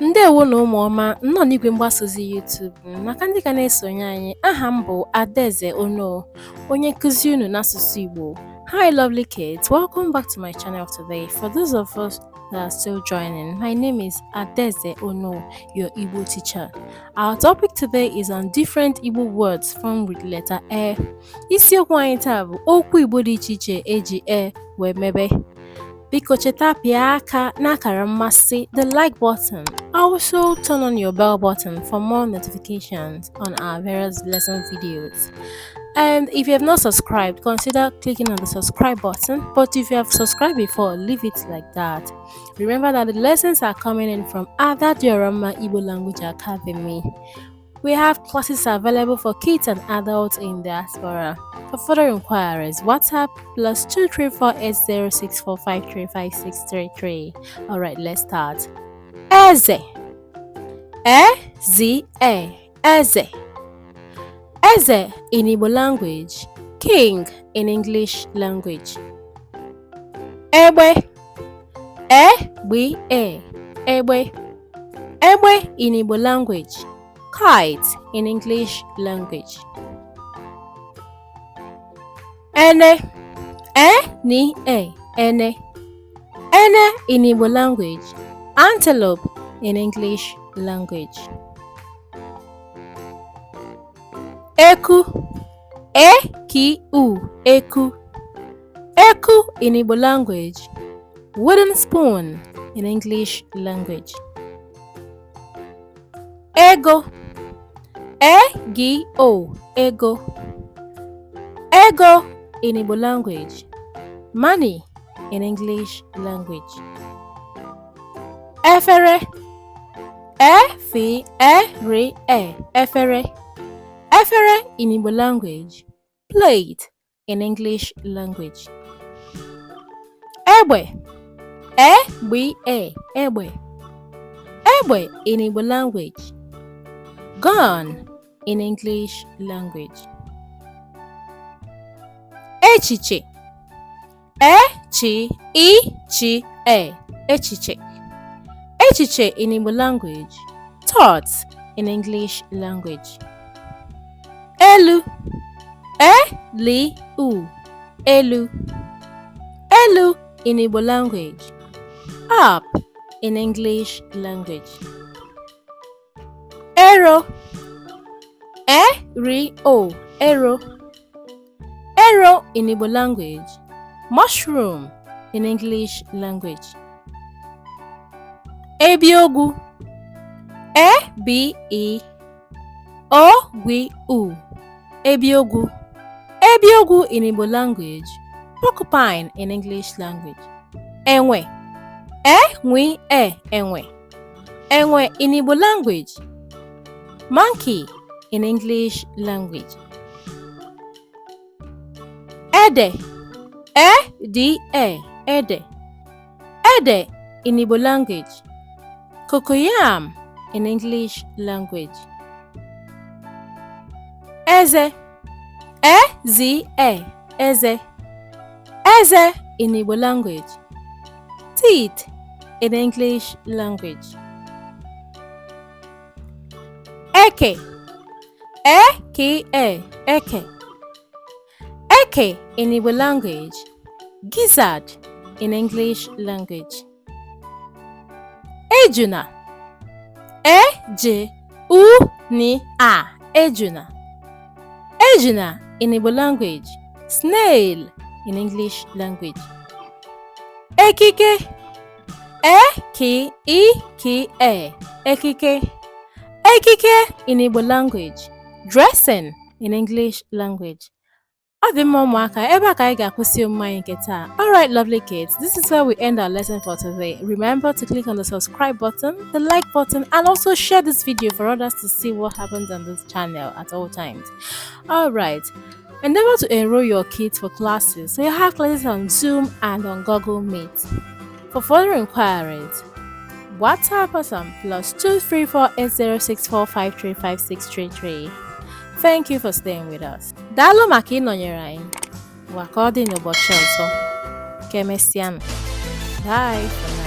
Ndewo na ụmụọma nnọọ n'igwe mgbasa ozi YouTube maka ndị ka na-esonye anyị. Aha m bụ Adaeze Ono, onye nkụzi unu n'asụsụ Igbo. Hi lovely kids, welcome back to my channel today. For those of us that are still joining, my name is Adaeze Ono, your Igbo teacher. Our topic today is on different Igbo words formed with letter E. Isiokwu anyị taa bụ okwu Igbo dị iche iche eji E wee mebe. Biko cheta pịa aka n'akara mmasị, the like button. Also turn on your bell button for more notifications on our various lesson videos. And if you have not subscribed, consider clicking on the subscribe button. But if you have subscribed before, leave it like that. Remember that the lessons are coming in from Adadioranma Igbo Language Academy. We have classes available for kids and adults in diaspora. For further inquiries, WhatsApp +2348064535633. Alright, let's start. Eze. E-Z-E. Eze. Eze in Igbo language. King in English language. Egbe. E-B-E. Egbe. Egbe in Igbo language. Kite in English language. Ene. E-N-E. Ene. Ene in Igbo language. Antelope in English language. Eku. E-K-U. Eku. Eku in Igbo language. Wooden spoon in English language. Ego. E-G-O. Ego. Ego in Igbo language. Money in English language. Efere. E-F-E-R-E. Efere. Efere in Igbo language. Plate in English language. Egbe. E-B-E. Egbe. Egbe in Igbo language. Gun in English language. Echiche. E-Chi-I-Chi-E. Echiche. Echiche in Igbo language. Thoughts in English language. Elu. E-L-U. Elu. Elu in Igbo language. Up in English language. Arrow. E-R-O. Arrow. Arrow in Igbo language. Mushroom in English language. Ebiogu. E-B-E-O-G-U. Ebiogu. Ebiogu in Igbo language. Porcupine in English language. Enwe. E-N-W-E. Enwe. Enwe in Igbo language. Monkey in English language. Ede. E-D-E. Ede. Ede in Igbo language. Cocoyam in English language. Eze. E-Z-E. Eze. Eze in Igbo language. Teeth in English language. Eke. E-K-E. Eke. Eke in Igbo language. Gizzard in English language. Ejuna. E-J-U-N-A. Ejuna. Ejuna in Igbo language. Snail in English language. Ekike. E-K-I-K-E. Ekike. Ekike in Igbo language. Dressing in English language. Alright, lovely kids, this is where we end our lesson for today. Remember to click on the subscribe button, the like button, and also share this video for others to see what happens on this channel at all times. Alright, endeavor to enroll your kids for classes. So you have classes on Zoom and on Google Meet. For further inquiries, WhatsApp us on +2348064535633. Thank you for staying with us. Daalụ maka ịnọnyere anyị. Wakọ dị n'ụbọchị ọzọ. Kemesianụ. Bye for now.